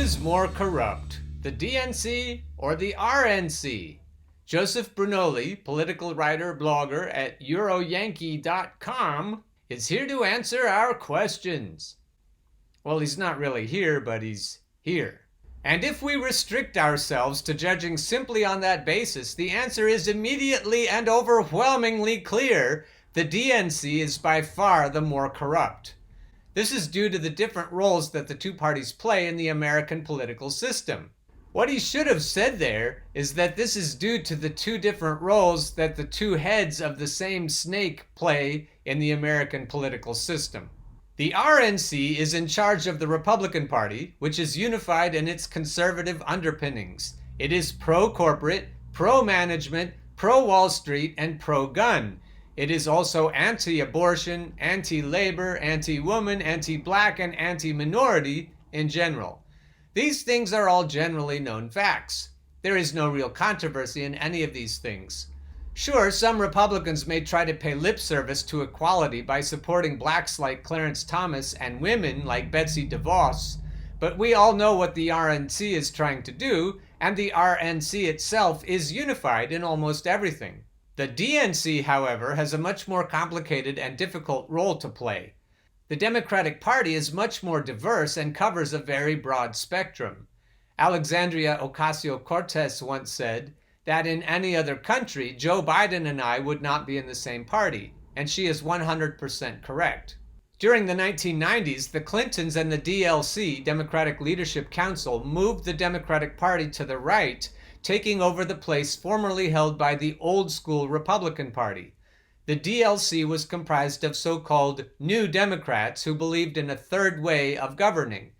is more corrupt, the DNC or the RNC? Joseph Brunoli, political writer, blogger at Euroyankee.com, is here to answer our questions. Well, he's not really here, but he's here. And if we restrict ourselves to judging simply on that basis, the answer is immediately and overwhelmingly clear. The DNC is by far the more corrupt. This is due to the different roles that the two parties play in the American political system. What he should have said there is that this is due to the two different roles that the two heads of the same snake play in the American political system. The RNC is in charge of the Republican Party, which is unified in its conservative underpinnings. It is pro-corporate, pro-management, pro-Wall Street, and pro-gun. It is also anti-abortion, anti-labor, anti-woman, anti-black, and anti-minority in general. These things are all generally known facts. There is no real controversy in any of these things. Sure, some Republicans may try to pay lip service to equality by supporting blacks like Clarence Thomas and women like Betsy DeVos, but we all know what the RNC is trying to do, and the RNC itself is unified in almost everything. The DNC, however, has a much more complicated and difficult role to play. The Democratic Party is much more diverse and covers a very broad spectrum. Alexandria Ocasio-Cortez once said that in any other country, Joe Biden and I would not be in the same party, and she is 100% correct. During the 1990s, the Clintons and the DLC, Democratic Leadership Council, moved the Democratic Party to the right, taking over the place formerly held by the old-school Republican Party. The DLC was comprised of so-called New Democrats who believed in a third way of governing.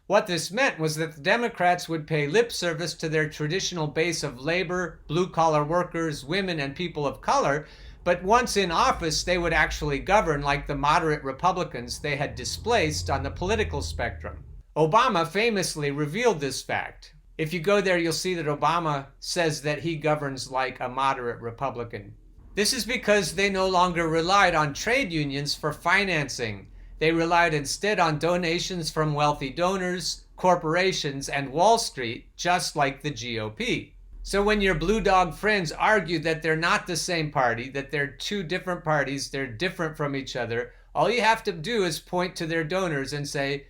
What this meant was that the Democrats would pay lip service to their traditional base of labor, blue-collar workers, women, and people of color, but once in office, they would actually govern like the moderate Republicans they had displaced on the political spectrum. Obama famously revealed this fact. If you go there, you'll see that Obama says that he governs like a moderate Republican. This is because they no longer relied on trade unions for financing. They relied instead on donations from wealthy donors, corporations, and Wall Street, just like the GOP. So when your blue dog friends argue that they're not the same party, that they're two different parties, they're different from each other, all you have to do is point to their donors and say,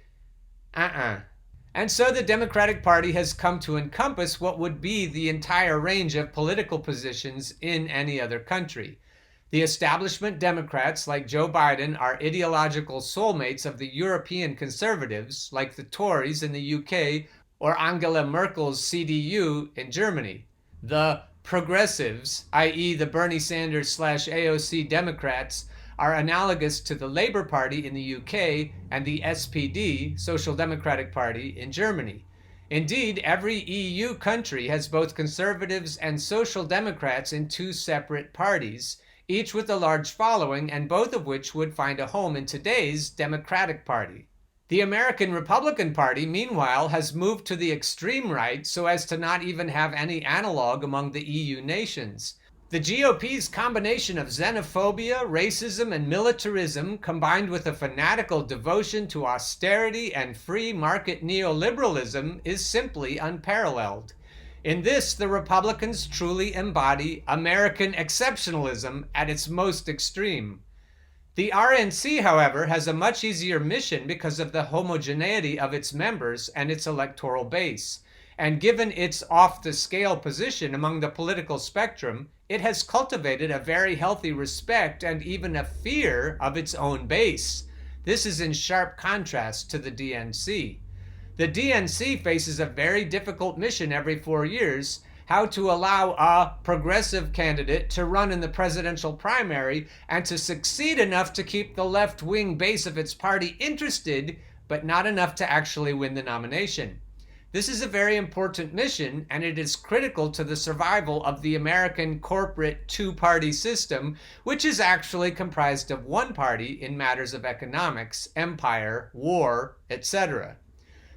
And so the Democratic Party has come to encompass what would be the entire range of political positions in any other country. The establishment Democrats, like Joe Biden, are ideological soulmates of the European conservatives, like the Tories in the UK or Angela Merkel's CDU in Germany. The progressives, i.e. the Bernie Sanders/AOC Democrats, are analogous to the Labour Party in the UK and the SPD, Social Democratic Party, in Germany. Indeed, every EU country has both conservatives and social democrats in two separate parties, each with a large following, and both of which would find a home in today's Democratic Party. The American Republican Party, meanwhile, has moved to the extreme right so as to not even have any analog among the EU nations. The GOP's combination of xenophobia, racism, and militarism, combined with a fanatical devotion to austerity and free market neoliberalism, is simply unparalleled. In this, the Republicans truly embody American exceptionalism at its most extreme. The RNC, however, has a much easier mission because of the homogeneity of its members and its electoral base. And given its off-the-scale position among the political spectrum, it has cultivated a very healthy respect and even a fear of its own base. This is in sharp contrast to the DNC. The DNC faces a very difficult mission every 4 years, how to allow a progressive candidate to run in the presidential primary and to succeed enough to keep the left-wing base of its party interested, but not enough to actually win the nomination. This is a very important mission, and it is critical to the survival of the American corporate two-party system, which is actually comprised of one party in matters of economics, empire, war, etc.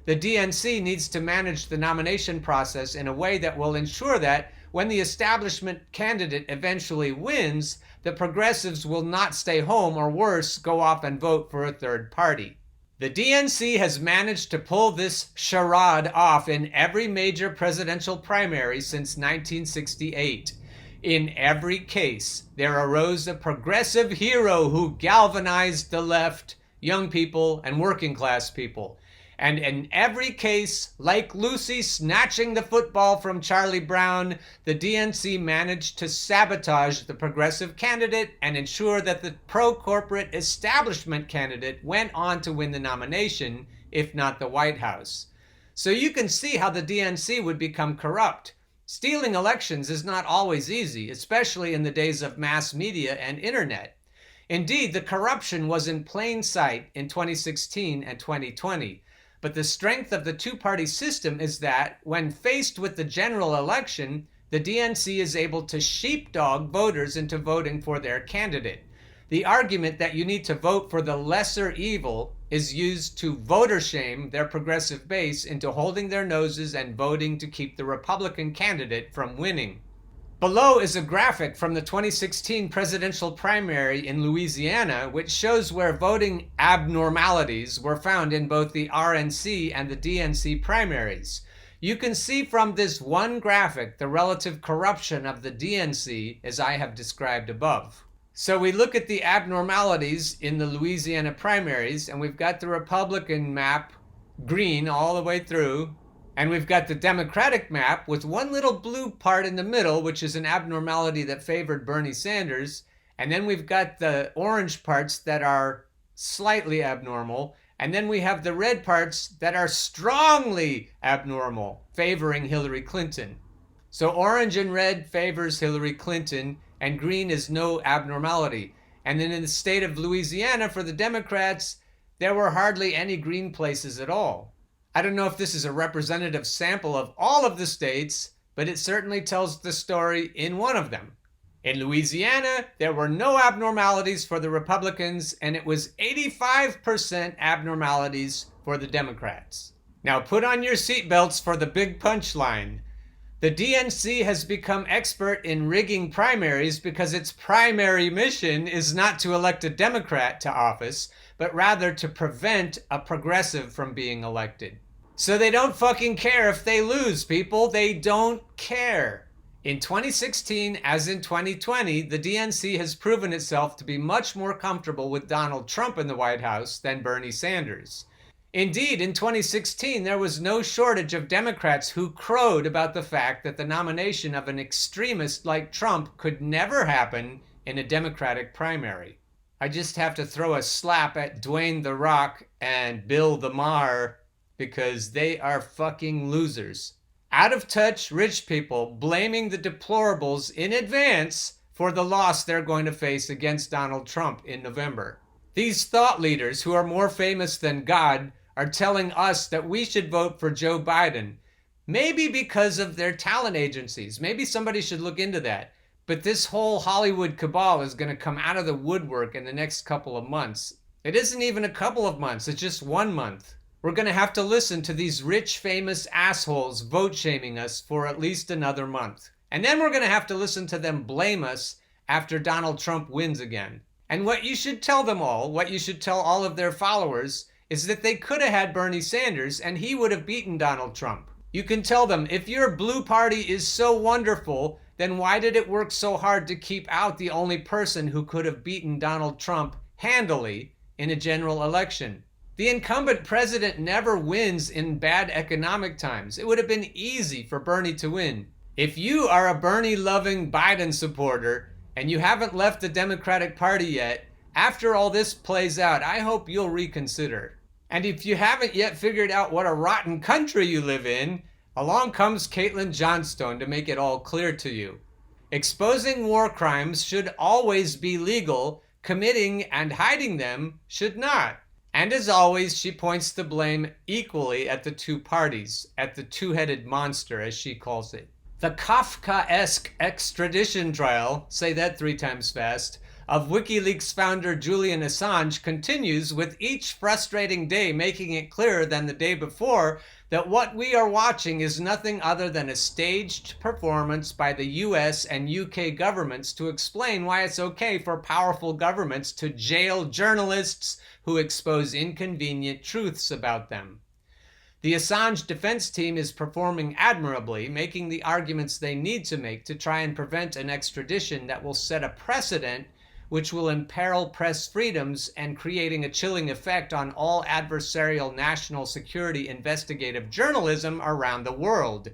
The DNC needs to manage the nomination process in a way that will ensure that when the establishment candidate eventually wins, the progressives will not stay home or worse, go off and vote for a third party. The DNC has managed to pull this charade off in every major presidential primary since 1968. In every case, there arose a progressive hero who galvanized the left, young people, and working class people. And in every case, like Lucy snatching the football from Charlie Brown, the DNC managed to sabotage the progressive candidate and ensure that the pro-corporate establishment candidate went on to win the nomination, if not the White House. So you can see how the DNC would become corrupt. Stealing elections is not always easy, especially in the days of mass media and internet. Indeed, the corruption was in plain sight in 2016 and 2020. But the strength of the two-party system is that, when faced with the general election, the DNC is able to sheepdog voters into voting for their candidate. The argument that you need to vote for the lesser evil is used to voter shame their progressive base into holding their noses and voting to keep the Republican candidate from winning. Below is a graphic from the 2016 presidential primary in Louisiana, which shows where voting abnormalities were found in both the RNC and the DNC primaries. You can see from this one graphic the relative corruption of the DNC, as I have described above. So we look at the abnormalities in the Louisiana primaries, and we've got the Republican map green all the way through. And we've got the Democratic map with one little blue part in the middle, which is an abnormality that favored Bernie Sanders. And then we've got the orange parts that are slightly abnormal. And then we have the red parts that are strongly abnormal, favoring Hillary Clinton. So orange and red favors Hillary Clinton, and green is no abnormality. And then in the state of Louisiana, for the Democrats, there were hardly any green places at all. I don't know if this is a representative sample of all of the states, but it certainly tells the story in one of them. In Louisiana, there were no abnormalities for the Republicans, and it was 85% abnormalities for the Democrats. Now put on your seatbelts for the big punchline. The DNC has become expert in rigging primaries because its primary mission is not to elect a Democrat to office, but rather to prevent a progressive from being elected. So they don't fucking care if they lose, people. They don't care. In 2016, as in 2020, the DNC has proven itself to be much more comfortable with Donald Trump in the White House than Bernie Sanders. Indeed, in 2016, there was no shortage of Democrats who crowed about the fact that the nomination of an extremist like Trump could never happen in a Democratic primary. I just have to throw a slap at Dwayne The Rock and Bill the Maher because they are fucking losers. Out of touch rich people blaming the deplorables in advance for the loss they're going to face against Donald Trump in November. These thought leaders who are more famous than God are telling us that we should vote for Joe Biden. Maybe because of their talent agencies. Maybe somebody should look into that. But this whole Hollywood cabal is going to come out of the woodwork in the next couple of months. It isn't even a couple of months, it's just 1 month. We're going to have to listen to these rich, famous assholes vote shaming us for at least another month. And then we're going to have to listen to them blame us after Donald Trump wins again. And what you should tell them all, what you should tell all of their followers, is that they could have had Bernie Sanders and he would have beaten Donald Trump. You can tell them, if your blue party is so wonderful, then why did it work so hard to keep out the only person who could have beaten Donald Trump handily in a general election? The incumbent president never wins in bad economic times. It would have been easy for Bernie to win. If you are a Bernie-loving Biden supporter and you haven't left the Democratic Party yet, after all this plays out, I hope you'll reconsider. And if you haven't yet figured out what a rotten country you live in, along comes Caitlin Johnstone to make it all clear to you. Exposing war crimes should always be legal. Committing and hiding them should not. And as always, she points the blame equally at the two parties, at the two-headed monster, as she calls it. The Kafkaesque extradition trial, say that 3 times fast, of WikiLeaks founder Julian Assange continues, with each frustrating day making it clearer than the day before that what we are watching is nothing other than a staged performance by the US and UK governments to explain why it's okay for powerful governments to jail journalists who expose inconvenient truths about them. The Assange defense team is performing admirably, making the arguments they need to make to try and prevent an extradition that will set a precedent which will imperil press freedoms and creating a chilling effect on all adversarial national security investigative journalism around the world.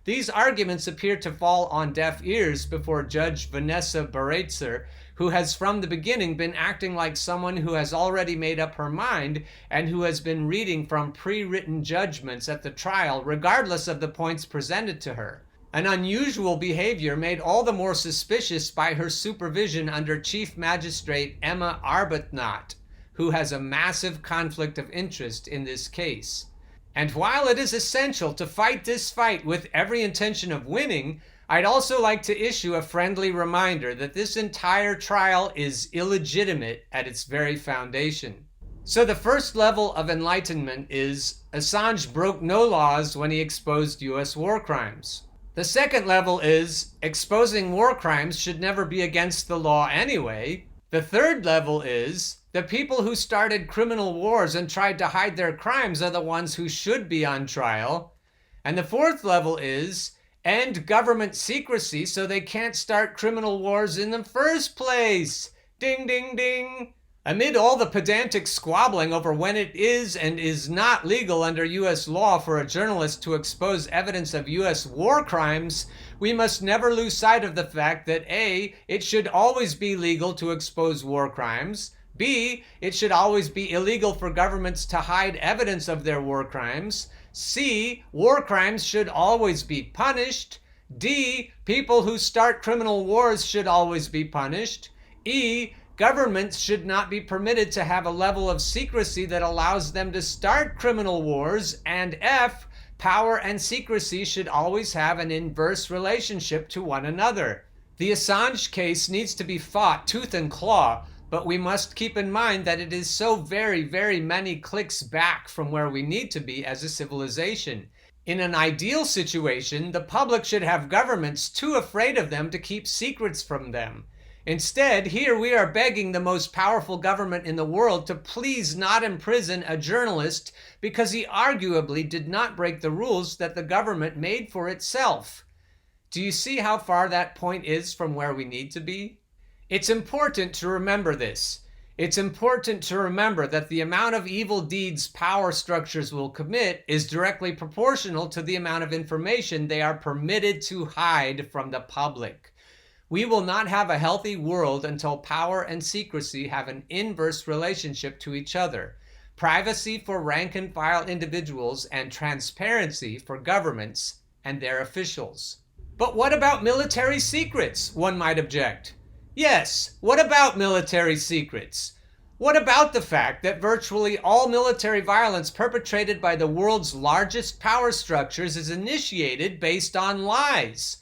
These arguments appear to fall on deaf ears before Judge Vanessa Bareitzer, who has from the beginning been acting like someone who has already made up her mind and who has been reading from pre-written judgments at the trial regardless of the points presented to her. An unusual behavior made all the more suspicious by her supervision under Chief Magistrate Emma Arbuthnot, who has a massive conflict of interest in this case. And while it is essential to fight this fight with every intention of winning, I'd also like to issue a friendly reminder that this entire trial is illegitimate at its very foundation. So the first level of enlightenment is Assange broke no laws when he exposed US war crimes. The second level is exposing war crimes should never be against the law anyway. The third level is the people who started criminal wars and tried to hide their crimes are the ones who should be on trial. And the fourth level is end government secrecy so they can't start criminal wars in the first place. Ding, ding, ding. Amid all the pedantic squabbling over when it is and is not legal under U.S. law for a journalist to expose evidence of U.S. war crimes, we must never lose sight of the fact that A, it should always be legal to expose war crimes, B, it should always be illegal for governments to hide evidence of their war crimes, C, war crimes should always be punished, D, people who start criminal wars should always be punished, E, governments should not be permitted to have a level of secrecy that allows them to start criminal wars, and F, power and secrecy should always have an inverse relationship to one another. The Assange case needs to be fought tooth and claw, but we must keep in mind that it is so very, very many clicks back from where we need to be as a civilization. In an ideal situation, the public should have governments too afraid of them to keep secrets from them. Instead, here we are begging the most powerful government in the world to please not imprison a journalist because he arguably did not break the rules that the government made for itself. Do you see how far that point is from where we need to be? It's important to remember this. It's important to remember that the amount of evil deeds power structures will commit is directly proportional to the amount of information they are permitted to hide from the public. We will not have a healthy world until power and secrecy have an inverse relationship to each other. Privacy for rank-and-file individuals and transparency for governments and their officials. But what about military secrets, one might object? Yes, what about military secrets? What about the fact that virtually all military violence perpetrated by the world's largest power structures is initiated based on lies?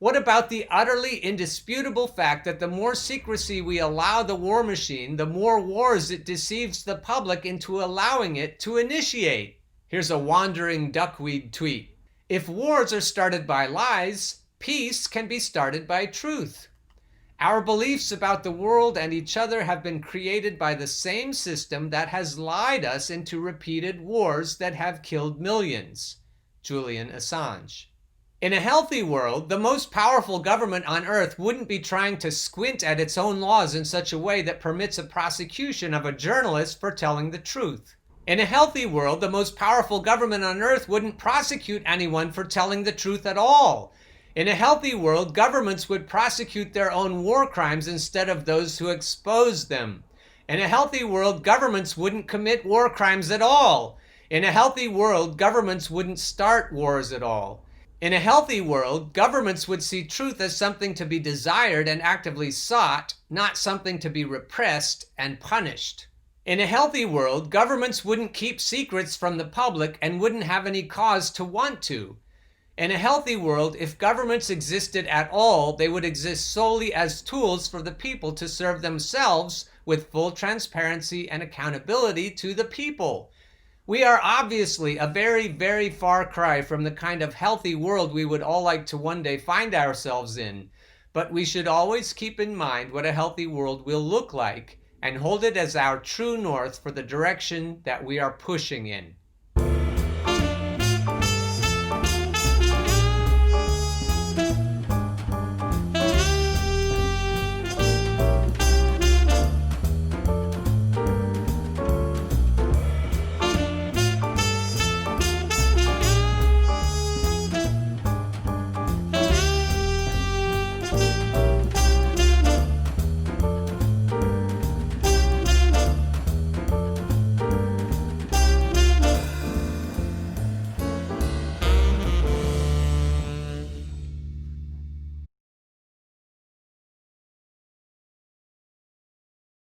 What about the utterly indisputable fact that the more secrecy we allow the war machine, the more wars it deceives the public into allowing it to initiate? Here's a wandering duckweed tweet. If wars are started by lies, peace can be started by truth. Our beliefs about the world and each other have been created by the same system that has lied us into repeated wars that have killed millions. Julian Assange. In a healthy world, the most powerful government on earth wouldn't be trying to squint at its own laws in such a way that permits a prosecution of a journalist for telling the truth. In a healthy world, the most powerful government on earth wouldn't prosecute anyone for telling the truth at all. In a healthy world, governments would prosecute their own war crimes instead of those who exposed them. In a healthy world, governments wouldn't commit war crimes at all. In a healthy world, governments wouldn't start wars at all. In a healthy world, governments would see truth as something to be desired and actively sought, not something to be repressed and punished. In a healthy world, governments wouldn't keep secrets from the public and wouldn't have any cause to want to. In a healthy world, if governments existed at all, they would exist solely as tools for the people to serve themselves with full transparency and accountability to the people. We are obviously a very, very far cry from the kind of healthy world we would all like to one day find ourselves in, but we should always keep in mind what a healthy world will look like and hold it as our true north for the direction that we are pushing in.